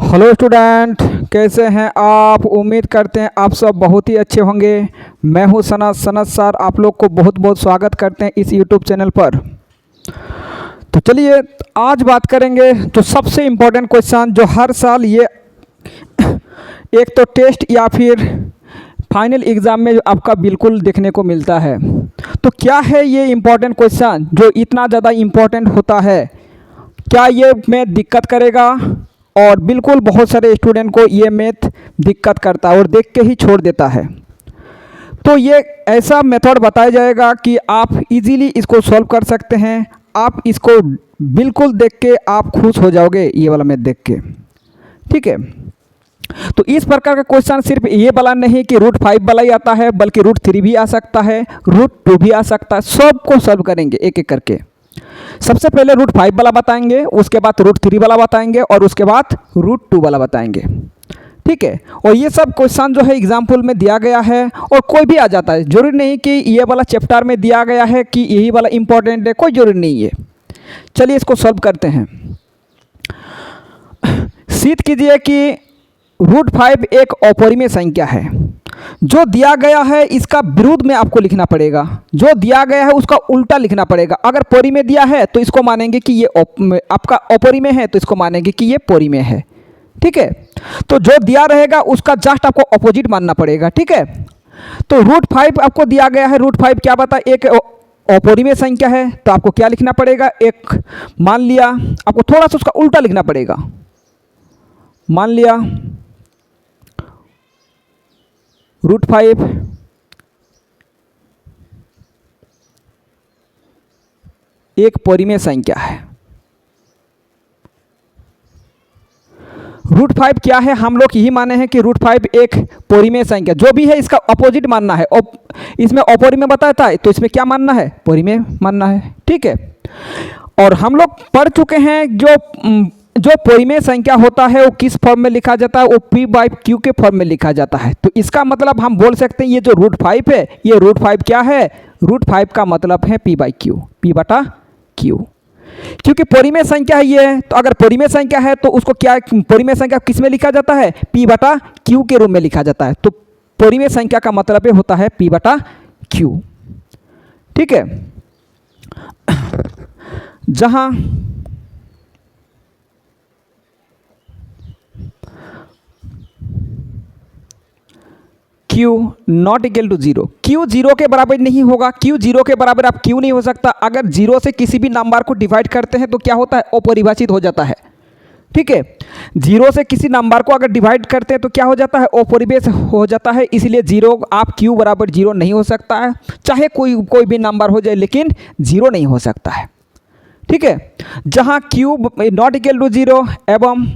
Hello student, कैसे हैं आप। उम्मीद करते हैं आप सब बहुत ही अच्छे होंगे। मैं हूं सनत सर, आप लोग को बहुत बहुत स्वागत करते हैं इस यूट्यूब चैनल पर। तो चलिए आज बात करेंगे जो सबसे इम्पोर्टेंट क्वेश्चन जो हर साल ये एक तो टेस्ट या फिर फाइनल एग्ज़ाम में जो आपका बिल्कुल देखने को मिलता है। तो क्या है ये इम्पोर्टेंट क्वेश्चन जो इतना ज़्यादा इम्पोर्टेंट होता है? क्या ये मैथ दिक्कत करेगा? और बिल्कुल बहुत सारे स्टूडेंट को ये मैथ दिक्कत करता है और देख के ही छोड़ देता है। तो ये ऐसा मेथड बताया जाएगा कि आप इजीली इसको सॉल्व कर सकते हैं। आप इसको बिल्कुल देख के आप खुश हो जाओगे ये वाला मैथ देख के, ठीक है। तो इस प्रकार का क्वेश्चन सिर्फ ये वाला नहीं कि √5 वाला ही आता है, बल्कि √3 भी आ सकता है, √2 भी आ सकता है। सबको सॉल्व करेंगे एक एक करके। सबसे पहले √5 वाला बताएंगे, उसके बाद √3 वाला बताएंगे और उसके बाद √2 वाला बताएंगे, ठीक है। और ये सब क्वेश्चन जो है एग्जाम्पल में दिया गया है और कोई भी आ जाता है। जरूरी नहीं कि ये वाला चैप्टर में दिया गया है कि यही वाला इंपॉर्टेंट है, कोई जरूरी नहीं है। चलिए इसको सॉल्व करते हैं। सिद्ध कीजिए कि √5 एक अपरिमेय संख्या है। जो दिया गया है इसका विरुद्ध में आपको लिखना पड़ेगा, जो दिया गया है उसका उल्टा लिखना पड़ेगा। अगर परिमेय दिया है तो इसको मानेंगे कि ये आपका अपरिमेय है, तो इसको मानेंगे कि ये परिमेय है, ठीक है। तो जो दिया रहेगा उसका जस्ट आपको अपोजिट मानना पड़ेगा, ठीक है। तो √5 आपको दिया गया है। √5 क्या बता, एक अपरिमेय संख्या है, तो आपको क्या लिखना पड़ेगा, एक मान लिया। आपको थोड़ा सा उसका उल्टा लिखना पड़ेगा। मान लिया √5 एक परिमेय संख्या है। √5 क्या है, हम लोग यही माने हैं कि √5 एक परिमेय संख्या। जो भी है इसका अपोजिट मानना है। इसमें अपरिमेय बताता है तो इसमें क्या मानना है, परिमेय मानना है, ठीक है। और हम लोग पढ़ चुके हैं जो परिमेय संख्या होता है वो किस फॉर्म में लिखा जाता है, वो P/Q के फॉर्म में लिखा जाता है। तो इसका मतलब हम बोल सकते हैं ये जो √5 है, ये √5 क्या है, √5 का मतलब है P/Q, P/Q। क्योंकि परिमेय संख्या है ये, तो अगर परिमेय संख्या है तो उसको क्या परिमेय संख्या किस में लिखा जाता है, P/Q के रूप में लिखा जाता है। तो परिमेय संख्या का मतलब होता है P/Q, ठीक है। जहां Q not equal to 0, Q 0 के बराबर नहीं होगा। Q 0 के बराबर आप Q नहीं हो सकता। अगर 0 से किसी भी नंबर को डिवाइड करते हैं तो क्या होता है, अपरिभाषित हो जाता है, ठीक है। 0 से किसी नंबर को अगर डिवाइड करते हैं तो क्या हो जाता है, अपरिमेय हो जाता है। इसलिए 0 आप Q बराबर 0 नहीं हो सकता है। चाहे कोई भी नंबर हो जाए, लेकिन 0 नहीं हो सकता है, ठीक है। जहां Q नॉट इक्वल टू 0 एवं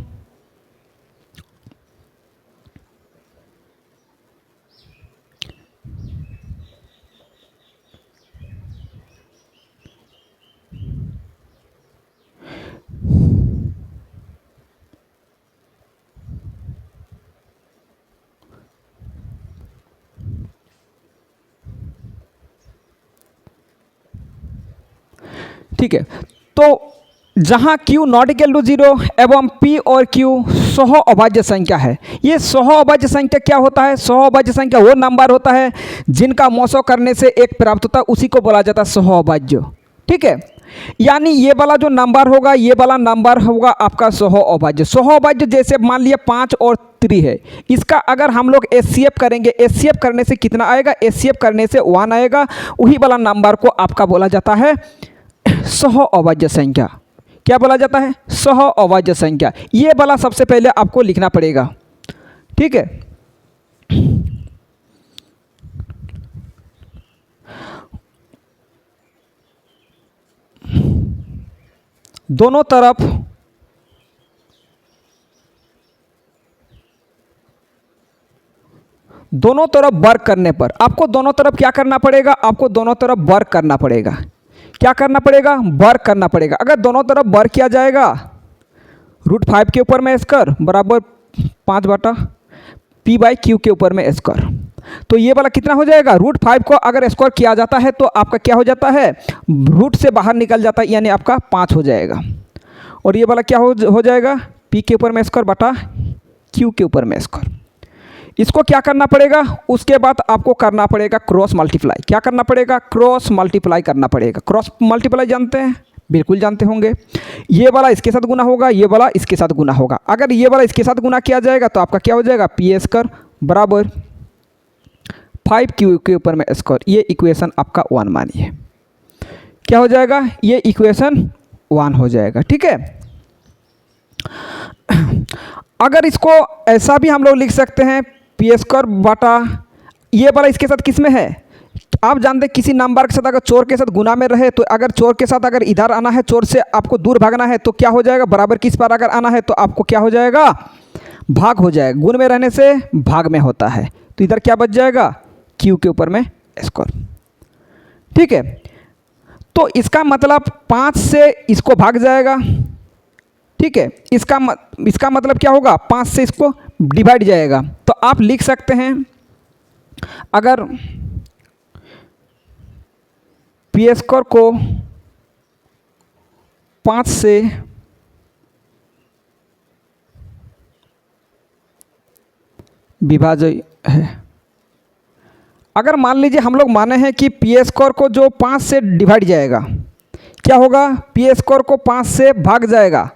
ठीक है। तो जहां Q नॉट इक्वल टू 0 एवं P और Q सह अभाज्य संख्या है। ये सह अभाज्य संख्या क्या होता है, सह अभाज्य संख्या वो नंबर होता है जिनका मोसो करने से एक प्राप्त होता है, उसी को बोला जाता है सह अभाज्य, ठीक है। यानी ये वाला जो नंबर होगा, ये वाला नंबर होगा आपका सह अभाज्य। सह अभाज्य जैसे मान लिया 5 और 3 है, इसका अगर हम लोग HCF करेंगे, HCF करने से कितना आएगा, HCF करने से 1 आएगा। वही वाला नंबर को आपका बोला जाता है सह अभाज्य संख्या। क्या बोला जाता है, सह अभाज्य संख्या। ये वाला सबसे पहले आपको लिखना पड़ेगा, ठीक है। दोनों तरफ वर्क करने पर आपको दोनों तरफ क्या करना पड़ेगा, आपको दोनों तरफ वर्क करना पड़ेगा। क्या करना पड़ेगा, वर्क करना पड़ेगा। अगर दोनों तरफ वर्क किया जाएगा, √5 के ऊपर में स्क्वायर बराबर 5/P/Q के ऊपर में स्क्वायर, तो ये वाला कितना हो जाएगा, √5 को अगर स्क्वायर किया जाता है तो आपका क्या हो जाता है, रूट से बाहर निकल जाता है, यानी आपका 5 हो जाएगा। और ये वाला क्या हो जाएगा, P के ऊपर में स्क्वायर बटा क्यू के ऊपर में स्क्वायर। इसको क्या करना पड़ेगा, उसके बाद आपको करना पड़ेगा क्रॉस मल्टीप्लाई। क्या करना पड़ेगा, क्रॉस मल्टीप्लाई करना पड़ेगा। क्रॉस मल्टीप्लाई जानते हैं, बिल्कुल जानते होंगे। ये वाला इसके साथ गुना होगा, ये वाला इसके साथ गुना होगा। अगर ये वाला इसके साथ गुना किया जाएगा तो आपका क्या हो जाएगा, पी स्क्वायर बराबर 5q के ऊपर में स्क्वायर। ये इक्वेशन आपका 1 मानिए, क्या हो जाएगा, ये इक्वेशन 1 हो जाएगा। ठीक है, अगर इसको ऐसा भी हम लोग लिख सकते हैं, पी स्क्वायर बटा ये वाला इसके साथ किस में है, आप जानते हैं किसी नंबर के साथ अगर चोर के साथ गुना में रहे तो अगर चोर के साथ अगर इधर आना है, चोर से आपको दूर भागना है तो क्या हो जाएगा, बराबर किस पर अगर आना है तो आपको क्या हो जाएगा, भाग हो जाएगा। गुण में रहने से भाग में होता है, तो इधर क्या बच जाएगा, क्यू के ऊपर में स्क्वायर। ठीक है, तो इसका मतलब 5 से इसको भाग जाएगा। ठीक है, इसका मतलब क्या होगा, 5 से इसको डिवाइड जाएगा। तो आप लिख सकते हैं, अगर पी स्क्वायर को 5 से विभाज्य है, अगर मान लीजिए हम लोग माने हैं कि पी स्क्वायर को जो 5 से डिवाइड जाएगा, क्या होगा, पी स्क्वायर को 5 से भाग जाएगा,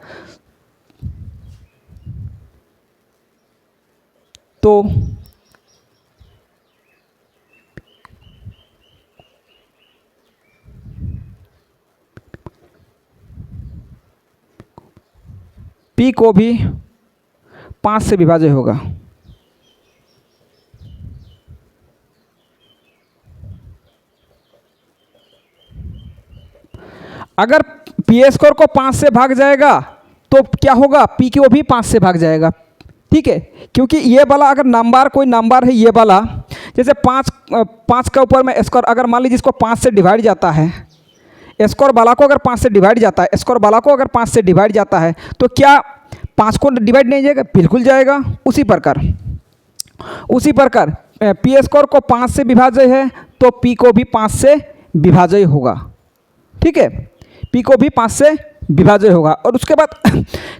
तो पी को भी 5 से विभाज्य होगा। अगर पी स्क्वायर को 5 से भाग जाएगा तो क्या होगा, पी को भी 5 से भाग जाएगा। ठीक है, क्योंकि ये वाला अगर नंबर कोई नंबर है, ये वाला जैसे 5 का ऊपर में स्क्वायर, अगर मान लीजिए इसको 5 से डिवाइड जाता है, स्क्वायर वाला को अगर 5 से डिवाइड जाता है, स्क्वायर वाला को अगर 5 से डिवाइड जाता है तो क्या 5 को डिवाइड नहीं जाएगा, बिल्कुल जाएगा। उसी प्रकार पी स्क्वायर को 5 से विभाज्य है तो पी को भी 5 से विभाज्य होगा। ठीक है, पी को भी 5 से विभाज्य होगा। और उसके बाद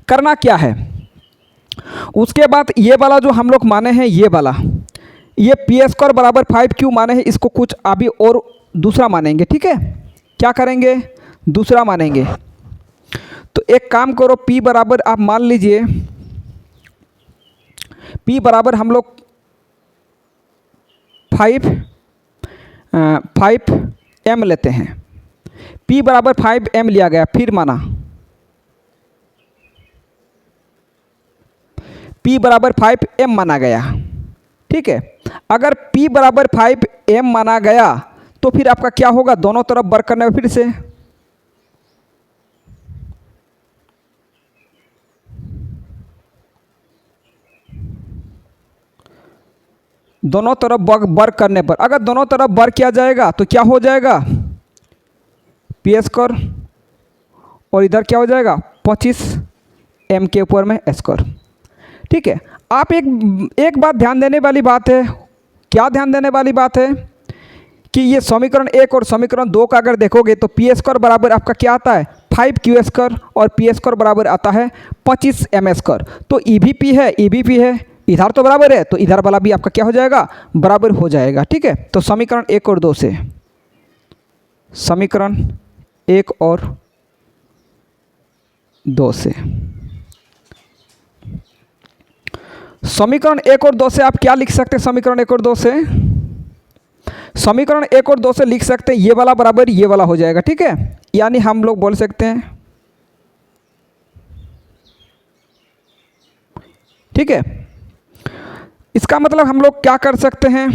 करना क्या है, उसके बाद ये वाला जो हम लोग माने हैं, ये वाला, ये पी स्क्वायर बराबर 5q माने हैं, इसको कुछ अभी और दूसरा मानेंगे। ठीक है, क्या करेंगे, दूसरा मानेंगे। तो एक काम करो, p बराबर आप मान लीजिए, p बराबर हम लोग 5m लेते हैं। p बराबर 5m लिया गया, फिर माना p बराबर 5m माना गया। ठीक है, अगर p बराबर 5m माना गया तो फिर आपका क्या होगा, दोनों तरफ वर्क करने में फिर से दोनों तरफ वर्क करने पर, अगर दोनों तरफ वर्क किया जाएगा तो क्या हो जाएगा, पी स्क्वायर और इधर क्या हो जाएगा 25m के ऊपर में स्क्वायर। ठीक है, आप एक बात ध्यान देने वाली बात है, क्या ध्यान देने वाली बात है कि ये समीकरण 1 और समीकरण 2 का अगर देखोगे तो पी स्क्वायर बराबर आपका क्या आता है, 5q स्क्वायर, और पी स्क्वायर बराबर आता है 25m स्क्वायर। तो ई भी पी है, ई भी पी है, इधर तो बराबर है, तो इधर वाला भी आपका क्या हो जाएगा, बराबर हो जाएगा। ठीक है, तो समीकरण 1 और 2 से, समीकरण 1 और 2 से, समीकरण 1 और 2 से आप क्या लिख सकते हैं, समीकरण 1 और 2 से, समीकरण 1 और 2 से लिख सकते हैं ये वाला बराबर ये वाला हो जाएगा। ठीक है, यानी हम लोग बोल सकते हैं, ठीक है, इसका मतलब हम लोग क्या कर सकते हैं,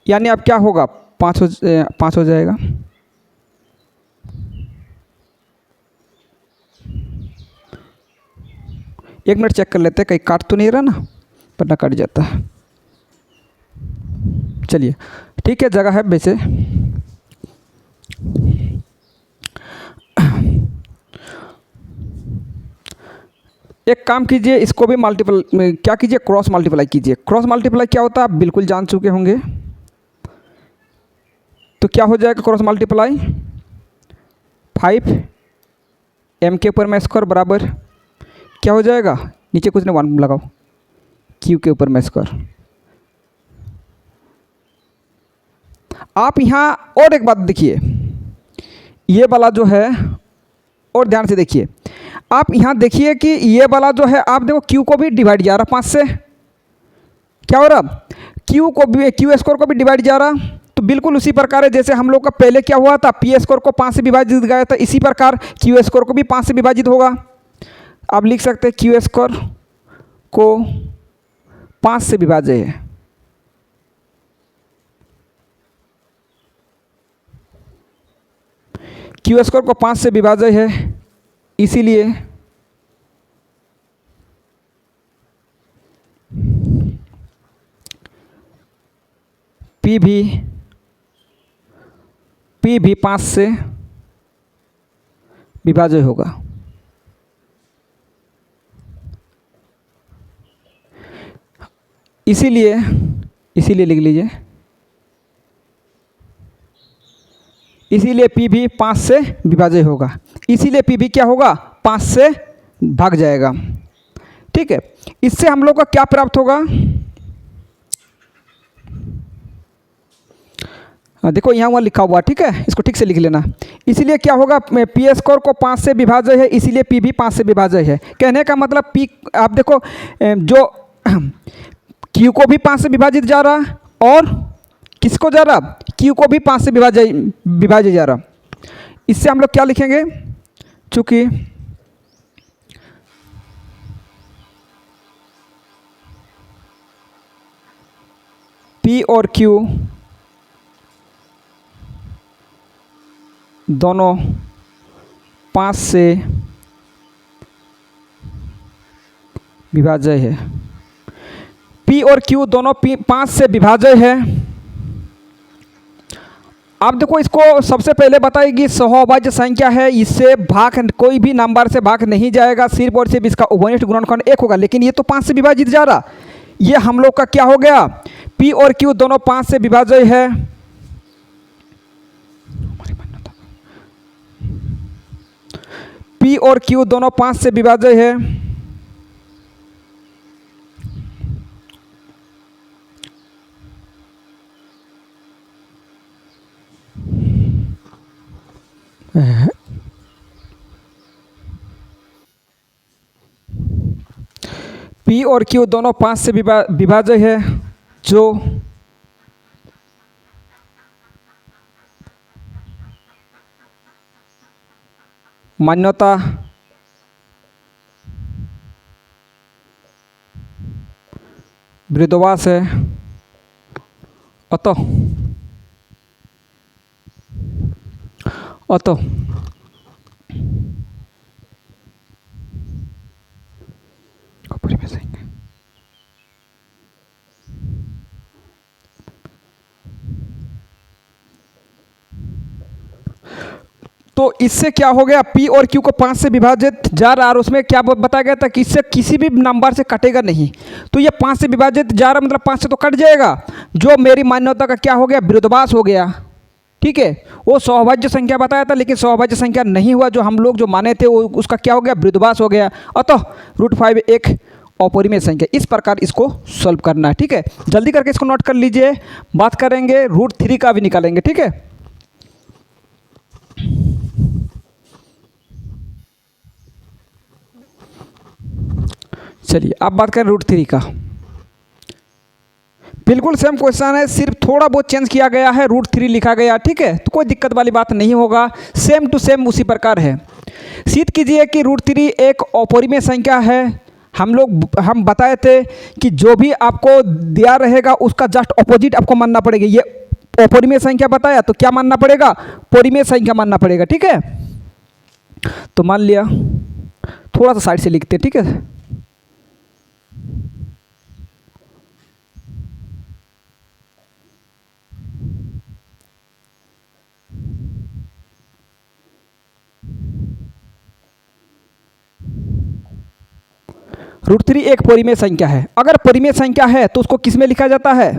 यानी अब क्या होगा, 5 हो जाएगा। एक मिनट चेक कर लेते हैं, कहीं काट तो नहीं रहा ना, वरना कट जाता है। चलिए ठीक है, जगह है वैसे। एक काम कीजिए, इसको भी मल्टीपल क्या कीजिए, क्रॉस मल्टीप्लाई कीजिए। क्रॉस मल्टीप्लाई क्या होता है आप बिल्कुल जान चुके होंगे। तो क्या हो जाएगा क्रॉस मल्टीप्लाई, 5 m के ऊपर में स्क्वायर बराबर क्या हो जाएगा, नीचे कुछ नहीं 1 लगाओ, q के ऊपर में स्क्वायर। आप यहाँ और एक बात देखिए, ये वाला जो है, और ध्यान से देखिए, आप यहाँ देखिए कि ये वाला जो है आप देखो q को भी डिवाइड जा रहा 5 से, क्या हो रहा, q को भी, q स्क्वायर को भी डिवाइड जा रहा। तो बिल्कुल उसी प्रकार है जैसे हम लोग का पहले क्या हुआ था, पी स्क्वायर को 5 से विभाजित गया था, इसी प्रकार q स्क्वायर को भी 5 से विभाजित होगा। आप लिख सकते हैं q स्क्वायर को 5 से विभाज्य है। q स्क्वायर को 5 से विभाज्य है, इसीलिए p भी 5 से विभाज्य होगा। इसीलिए लिख लीजिए, इसीलिए p भी 5 से विभाज्य होगा, इसीलिए p भी क्या होगा, 5 से भाग जाएगा। ठीक है, इससे हम लोग का क्या प्राप्त होगा, देखो यहाँ वहाँ लिखा हुआ, ठीक है, इसको ठीक से लिख लेना। इसीलिए क्या होगा, पी स्क्वायर को 5 से विभाज्य है, इसीलिए पी भी 5 से विभाज्य है। कहने का मतलब पी, आप देखो जो क्यू को भी 5 से विभाजित जा रहा और किसको जा रहा, क्यू को भी 5 से विभाजित जा रहा। इससे हम लोग क्या लिखेंगे, चूँकि पी और क्यू दोनों 5 से विभाज्य है, P और Q दोनों 5 से विभाज्य है। आप देखो इसको सबसे पहले बताएगी सहअभाज्य संख्या है, इससे भाग कोई भी नंबर से भाग नहीं जाएगा, सिर्फ और सिर्फ इसका उभयनिष्ठ गुणनखंड 1 होगा। लेकिन ये तो 5 से विभाजित जा रहा, ये हम लोग का क्या हो गया, P और Q दोनों 5 से विभाज्य है। P और Q दोनों 5 से विभाज्य है। P और Q दोनों 5 से विभाज्य है, जो मान्यता विरोधाभास है। अतः तो इससे क्या हो गया, P और Q को 5 से विभाजित जा रहा और उसमें क्या बताया गया था कि इससे किसी भी नंबर से कटेगा नहीं। तो ये 5 से विभाजित जा रहा मतलब 5 से तो कट जाएगा, जो मेरी मान्यता का क्या हो गया, विरोधाभास हो गया। ठीक है, वो सहअभाज्य संख्या बताया था लेकिन सहअभाज्य संख्या नहीं हुआ, जो हम लोग जो माने थे वो उसका क्या हो गया, विरोधाभास हो गया। अतः √5 एक अपरिमेय संख्या। इस प्रकार इसको सॉल्व करना है। ठीक है, जल्दी करके इसको नोट कर लीजिए। बात करेंगे √3 का भी निकालेंगे। ठीक है, चलिए अब बात करें √3 का। बिल्कुल सेम क्वेश्चन है, सिर्फ थोड़ा बहुत चेंज किया गया है, √3 लिखा गया। ठीक है, तो कोई दिक्कत वाली बात नहीं होगा, सेम टू सेम उसी प्रकार है। सिद्ध कीजिए कि √3 एक अपरिमेय संख्या है। हम बताए थे कि जो भी आपको दिया रहेगा उसका जस्ट अपोजिट आपको मानना पड़ेगा। ये अपरिमेय संख्या बताया तो क्या मानना पड़ेगा, परिमेय संख्या मानना पड़ेगा। ठीक है, तो मान लिया, थोड़ा सा साइड से लिखते हैं। ठीक है, √3 एक परिमेय संख्या है। अगर परिमेय संख्या है तो उसको किस में लिखा जाता है?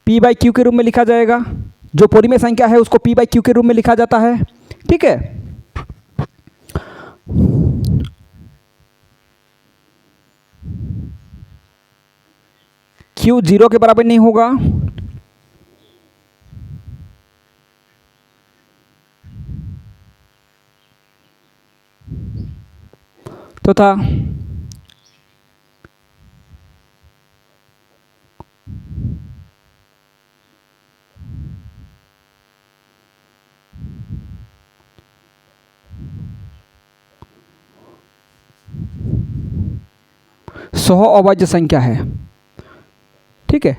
p/q के रूप में लिखा जाएगा। जो परिमेय संख्या है उसको p/q के रूप में लिखा जाता है। ठीक है, q 0 के बराबर नहीं होगा तथा सह अभाज्य संख्या है। ठीक है,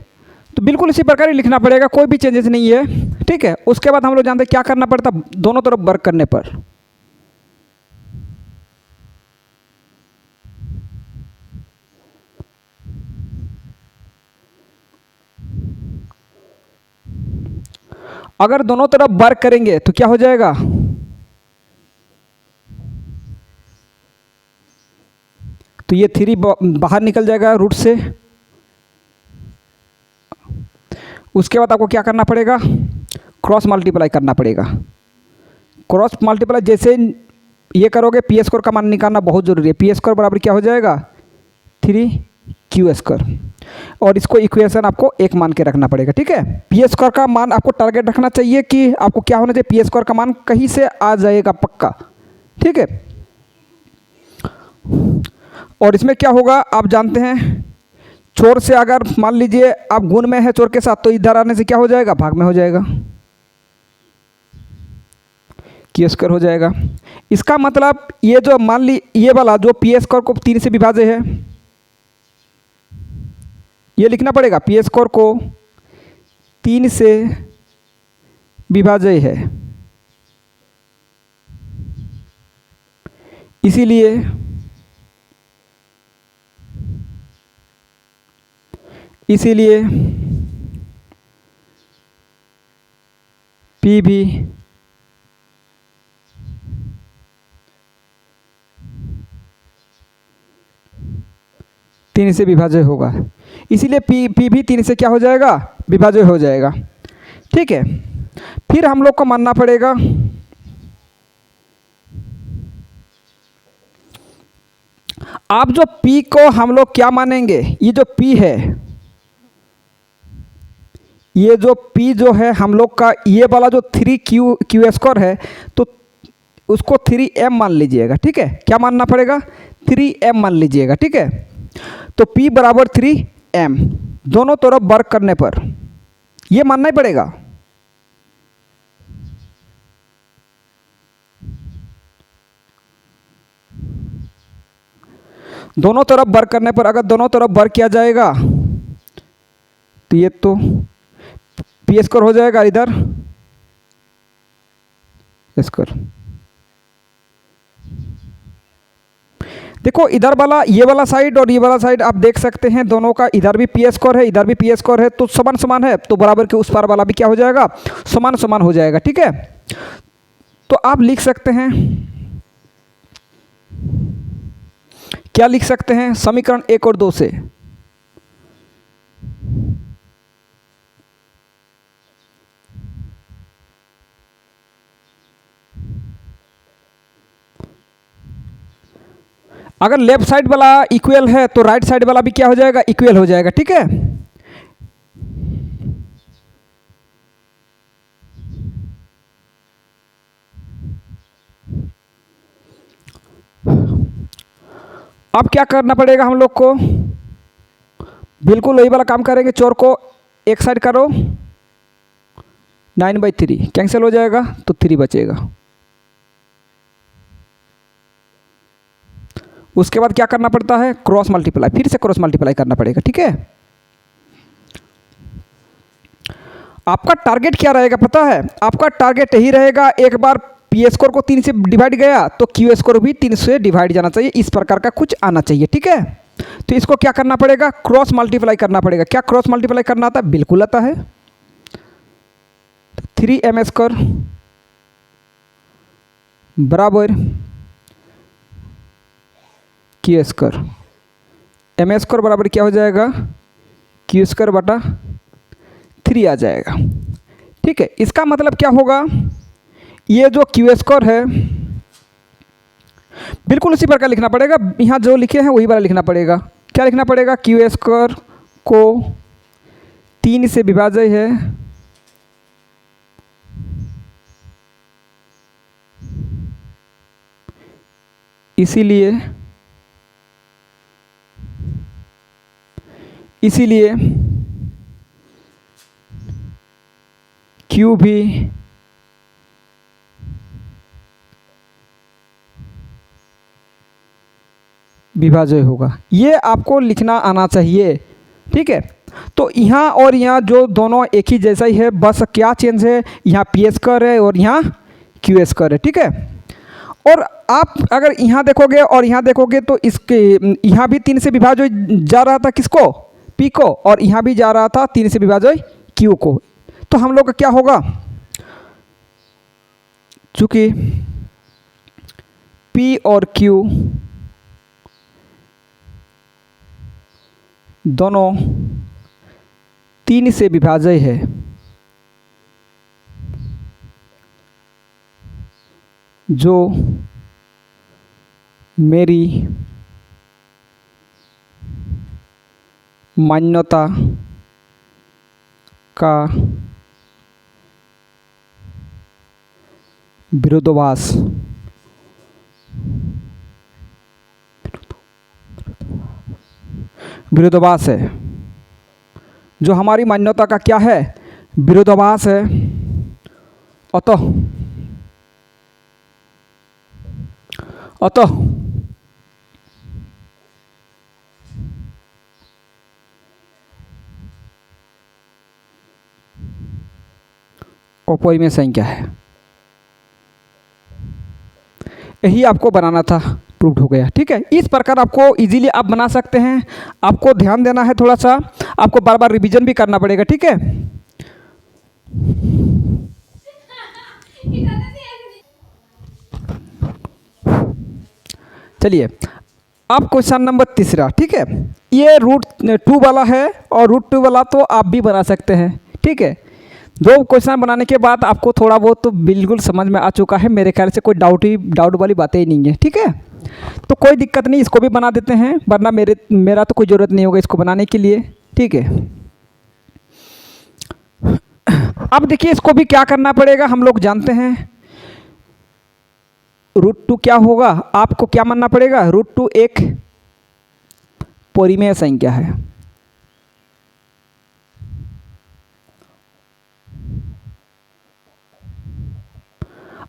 तो बिल्कुल इसी प्रकार ही लिखना पड़ेगा, कोई भी चेंजेस नहीं है। ठीक है, उसके बाद हम लोग जानते हैं क्या करना पड़ता दोनों तरफ वर्क करने पर। अगर दोनों तरफ वर्क करेंगे तो क्या हो जाएगा? तो ये 3 बाहर निकल जाएगा रूट से। उसके बाद आपको क्या करना पड़ेगा? क्रॉस मल्टीप्लाई करना पड़ेगा। क्रॉस मल्टीप्लाई जैसे ये करोगे p² का मान निकालना बहुत ज़रूरी है। p² बराबर क्या हो जाएगा? 3q²। और इसको इक्वेशन आपको 1 मान के रखना पड़ेगा। ठीक है, p² का मान आपको टारगेट रखना चाहिए कि आपको क्या होना चाहिए, p² का मान कहीं से आ जाएगा पक्का। ठीक है, और इसमें क्या होगा आप जानते हैं, चोर से अगर मान लीजिए आप गुण में है चोर के साथ, तो इधर आने से क्या हो जाएगा? भाग में हो जाएगा, q² हो जाएगा। इसका मतलब ये जो मान ली ये वाला जो p² को 3 से विभाज्य है, ये लिखना पड़ेगा p² को 3 से विभाज्य है। इसीलिए p भी 3 से विभाज्य होगा। इसीलिए p भी 3 से क्या हो जाएगा? विभाज्य हो जाएगा। ठीक है, फिर हम लोग को मानना पड़ेगा आप जो p को हम लोग क्या मानेंगे, ये जो p है, ये जो p जो है हम लोग का ये वाला जो 3q² है, तो उसको 3m मान लीजिएगा। ठीक है, क्या मानना पड़ेगा? 3m मान लीजिएगा। ठीक है, तो p बराबर 3m दोनों तरफ वर्क करने पर ये मानना ही पड़ेगा। दोनों तरफ वर्क करने पर अगर दोनों तरफ वर्क किया जाएगा तो ये तो p² हो जाएगा, इधर स्क्वायर। देखो इधर वाला ये वाला साइड और ये वाला साइड आप देख सकते हैं, दोनों का इधर भी p² है इधर भी p² है, तो समान समान है, तो बराबर के उस पार वाला भी क्या हो जाएगा? समान समान हो जाएगा। ठीक है, तो आप लिख सकते हैं, क्या लिख सकते हैं समीकरण 1 और 2 से? अगर लेफ्ट साइड वाला इक्वल है तो राइट साइड वाला भी क्या हो जाएगा? इक्वल हो जाएगा। ठीक है, अब क्या करना पड़ेगा हम लोग को? बिल्कुल वही वाला काम करेंगे, चोर को एक साइड करो, 9/3 कैंसिल हो जाएगा तो 3 बचेगा। उसके बाद क्या करना पड़ता है? क्रॉस मल्टीप्लाई, फिर से क्रॉस मल्टीप्लाई करना पड़ेगा। ठीक है, आपका टारगेट क्या रहेगा पता है? आपका टारगेट यही रहेगा, एक बार p² को 3 से डिवाइड गया तो q² भी 3 से डिवाइड जाना चाहिए, इस प्रकार का कुछ आना चाहिए। ठीक है, तो इसको क्या करना पड़ेगा? क्रॉस मल्टीप्लाई करना पड़ेगा। क्या क्रॉस मल्टीप्लाई करना आता है? बिल्कुल आता है। 3m² बराबर क्यू स्क्वायर, एम स्क्वायर बराबर क्या हो जाएगा, क्यू स्क्वायर बटा 3 आ जाएगा। ठीक है, इसका मतलब क्या होगा, ये जो क्यू स्क्वायर है बिल्कुल उसी प्रकार लिखना पड़ेगा, यहाँ जो लिखे हैं वही वाला लिखना पड़ेगा। क्या लिखना पड़ेगा, क्यू स्क्वायर को 3 से विभाज्य है, इसीलिए Q भी विभाज्य होगा। ये आपको लिखना आना चाहिए। ठीक है, तो यहाँ और यहाँ जो दोनों एक ही जैसा ही है, बस क्या चेंज है, यहाँ पी स्क्वायर है और यहाँ क्यू स्क्वायर है। ठीक है, और आप अगर यहाँ देखोगे और यहाँ देखोगे तो इसके यहाँ भी 3 से विभाज्य जा रहा था किसको, पी को, और यहाँ भी जा रहा था 3 से विभाज्य क्यू को। तो हम लोग का क्या होगा, चूंकि पी और क्यू दोनों 3 से विभाज्य है, जो मेरी मान्यता का विरोधाभास है, जो हमारी मान्यता का क्या है, विरोधाभास है। अतः अपरिमेय संख्या है। यही आपको बनाना था, प्रूव्ड हो गया। ठीक है, इस प्रकार आपको इजीली आप बना सकते हैं। आपको ध्यान देना है, थोड़ा सा आपको बार बार रिवीजन भी करना पड़ेगा। ठीक है, चलिए अब क्वेश्चन नंबर 3। ठीक है, ये √2 वाला है और √2 वाला तो आप भी बना सकते हैं। ठीक है, 2 क्वेश्चन बनाने के बाद आपको थोड़ा बहुत तो बिल्कुल समझ में आ चुका है। मेरे ख्याल से कोई डाउट वाली बातें ही नहीं है। ठीक है, तो कोई दिक्कत नहीं, इसको भी बना देते हैं, वरना मेरा तो कोई ज़रूरत नहीं होगा इसको बनाने के लिए। ठीक है, अब देखिए इसको भी क्या करना पड़ेगा, हम लोग जानते हैं √2 क्या होगा, आपको क्या मानना पड़ेगा, √2 एक परिमेय संख्या है।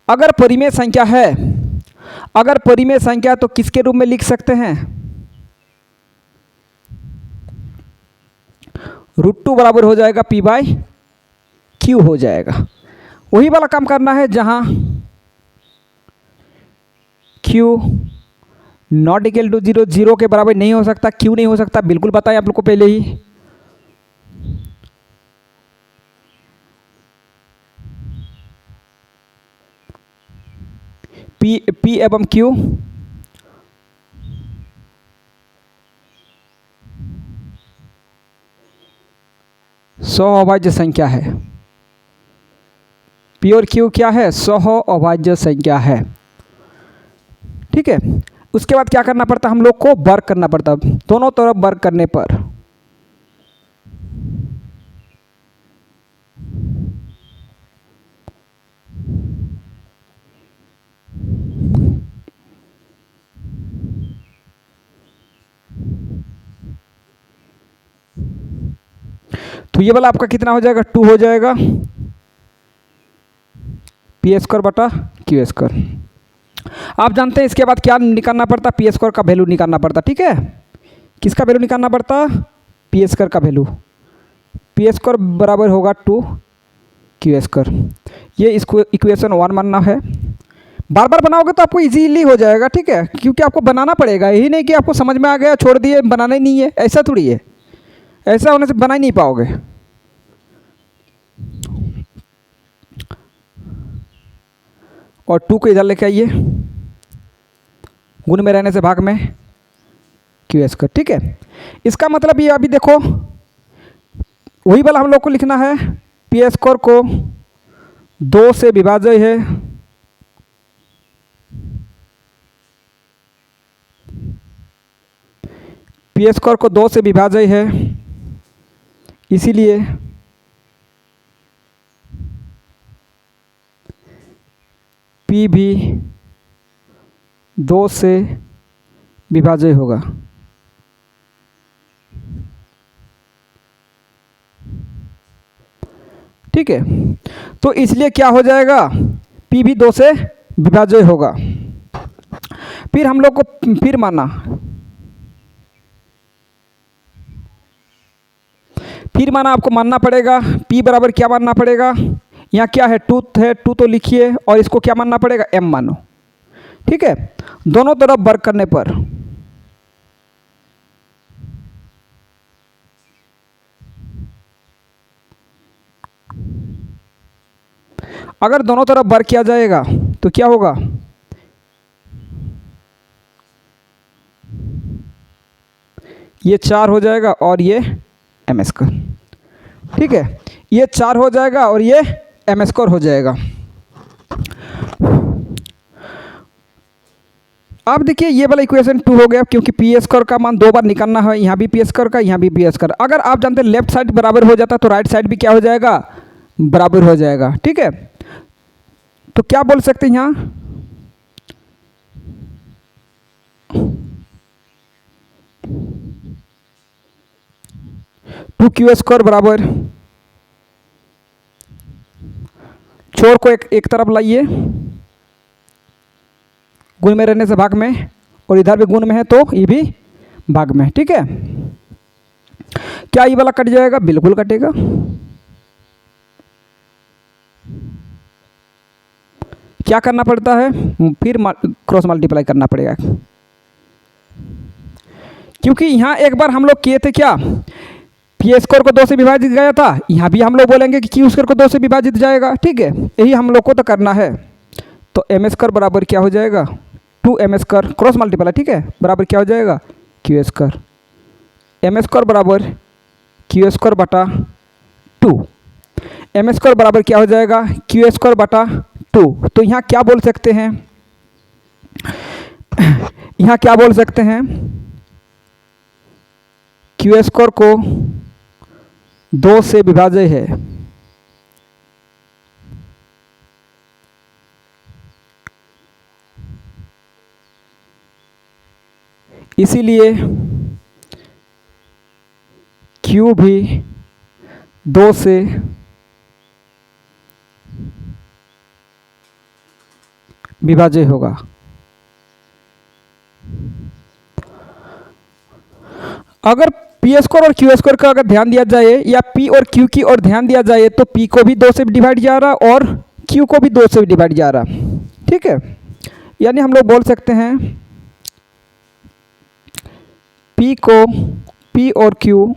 अगर परिमेय संख्या है, अगर परिमेय संख्या तो किसके रूप में लिख सकते हैं, √2 बराबर हो जाएगा P/Q हो जाएगा। वही वाला काम करना है जहां Q नॉट इक्वल टू 0, 0 के बराबर नहीं हो सकता, Q नहीं हो सकता, बिल्कुल बताया आप लोग को पहले ही। P एवं Q सह-अभाज्य संख्या है। P और Q क्या है, सह-अभाज्य संख्या है। ठीक है, उसके बाद क्या करना पड़ता, हम लोग को वर्क करना पड़ता, दोनों तरफ वर्क करने पर तो ये वाला आपका कितना हो जाएगा, 2 हो जाएगा, P² बटा Q²। आप जानते हैं इसके बाद क्या निकालना पड़ता, P² का वैल्यू निकालना पड़ता। ठीक है, किसका वैल्यू निकालना पड़ता, P² का वैल्यू। P² बराबर होगा 2 Q²। ये इसको इक्वेशन 1 मानना है। बार बार बनाओगे तो आपको इजीली हो जाएगा। ठीक है, क्योंकि आपको बनाना पड़ेगा, यही नहीं कि आपको समझ में आ गया छोड़ दिए, बनाना ही नहीं है, ऐसा थोड़ी है। ऐसा होने से बना ही नहीं पाओगे। और 2 को इधर लेके आइए, गुण में रहने से भाग में क्यू स्क्वायर। ठीक है, इसका मतलब ये अभी देखो वही वाला हम लोग को लिखना है, पी स्क्वायर को 2 से विभाज्य है, पी स्क्वायर को 2 से विभाज्य है, इसीलिए पी भी 2 से विभाज्य होगा। ठीक है, तो इसलिए क्या हो जाएगा, P भी 2 से विभाज्य होगा। फिर हम लोग को फिर मानना, आपको मानना पड़ेगा P बराबर क्या मानना पड़ेगा, यहाँ क्या है 2 है, 2 तो लिखिए, और इसको क्या मानना पड़ेगा, M मानो। ठीक है, दोनों तरफ वर्क करने पर अगर दोनों तरफ वर्क किया जाएगा तो क्या होगा, ये 4 हो जाएगा और ये एम स्क्वायर। ठीक है, ये 4 हो जाएगा और ये एम स्क्वायर हो जाएगा। अब देखिए ये वाला इक्वेशन 2 हो गया, क्योंकि पी स्क्वायर का मान 2 बार निकालना है, यहाँ भी पी स्क्वायर का, यहाँ भी पी स्क्वायर। अगर आप जानते हैं लेफ्ट साइड बराबर हो जाता तो राइट साइड भी क्या हो जाएगा, बराबर हो जाएगा। ठीक है, तो क्या बोल सकते हैं यहाँ, टू क्यू स्क्वायर बराबर, छोर को एक तरफ लाइए, गुण में रहने से भाग में, और इधर भी गुण में है तो ये भी भाग में। ठीक है, क्या ये वाला कट जाएगा, बिल्कुल कटेगा। क्या करना पड़ता है, फिर क्रॉस मल्टीप्लाई करना पड़ेगा, क्योंकि यहाँ एक बार हम लोग किए थे क्या, पी स्क्वायर को 2 से विभाजित गया था, यहाँ भी हम लोग बोलेंगे कि क्यू स्क्वायर को 2 से विभाजित जाएगा। ठीक है, यही हम लोग को तो करना है। तो एम स्क्वायर बराबर क्या हो जाएगा, 2 एम स्क्वायर, क्रॉस मल्टीप्लाई। ठीक है, बराबर क्या हो जाएगा, क्यू स्क्वायर। एम स्क्वायर बराबर क्यू स्क्वायर बटा 2, एम स्क्वायर बराबर क्या हो जाएगा, क्यू स्क्वायर बटा 2। तो यहाँ क्या बोल सकते हैं, यहाँ क्या बोल सकते हैं, क्यू स्क्वायर को 2 से विभाज्य है, इसीलिए Q भी 2 से विभाज्य होगा। अगर पी स्क्वायर और क्यू स्क्वायर का अगर ध्यान दिया जाए, या पी और क्यू की ओर ध्यान दिया जाए, तो पी को भी 2 से डिवाइड जा रहा और क्यू को भी 2 से डिवाइड जा रहा। ठीक है, यानी हम लोग बोल सकते हैं पी को, पी और क्यू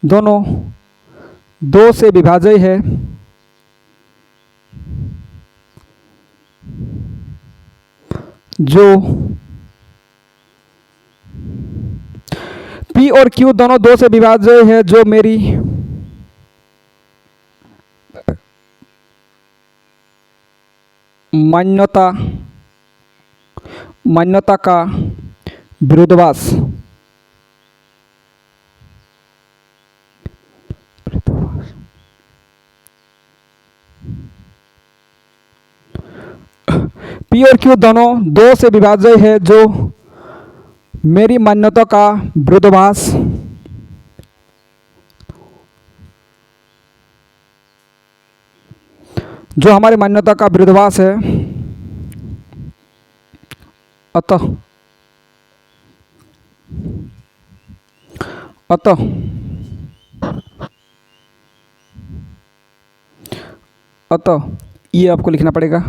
दोनों 2 से विभाज्य है, जो P और Q दोनों 2 से विभाज्य है, जो मेरी मान्यता का विरोधाभास P और Q दोनों 2 से विभाज्य है, जो मेरी मान्यता का विरोधाभास जो हमारी मान्यता का विरोधाभास है। अतः ये आपको लिखना पड़ेगा,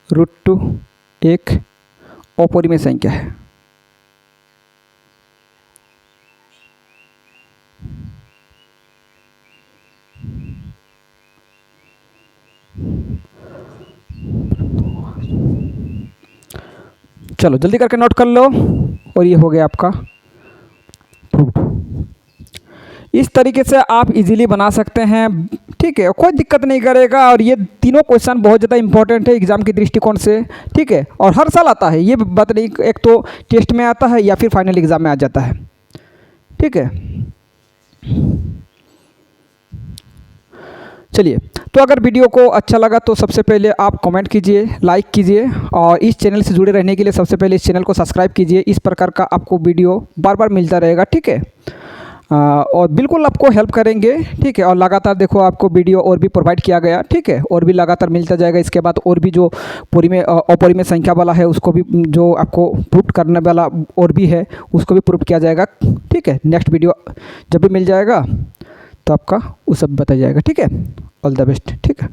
√2 एक अपरिमेय संख्या है। चलो जल्दी करके नोट कर लो। और ये हो गया आपका प्रूव्ड। इस तरीके से आप इजीली बना सकते हैं, ठीक है, कोई दिक्कत नहीं करेगा। और ये तीनों क्वेश्चन बहुत ज़्यादा इंपॉर्टेंट है एग्जाम के दृष्टिकोण से, ठीक है, और हर साल आता है, ये बात नहीं, एक तो टेस्ट में आता है या फिर फाइनल एग्जाम में आ जाता है, ठीक है। चलिए, तो अगर वीडियो को अच्छा लगा तो सबसे पहले आप कमेंट कीजिए, लाइक कीजिए, और इस चैनल से जुड़े रहने के लिए सबसे पहले इस चैनल को सब्सक्राइब कीजिए। इस प्रकार का आपको वीडियो बार बार मिलता रहेगा, ठीक है। और बिल्कुल आपको हेल्प करेंगे, ठीक है। और लगातार देखो आपको वीडियो और भी प्रोवाइड किया गया, ठीक है, और भी लगातार मिलता जाएगा। इसके बाद और भी जो अपरिमेय संख्या वाला है उसको भी, जो आपको प्रूफ करने वाला और भी है उसको भी प्रूफ किया जाएगा, ठीक है। नेक्स्ट वीडियो जब भी मिल जाएगा तो आपका वो सब बताया जाएगा, ठीक है। ऑल द बेस्ट, ठीक है।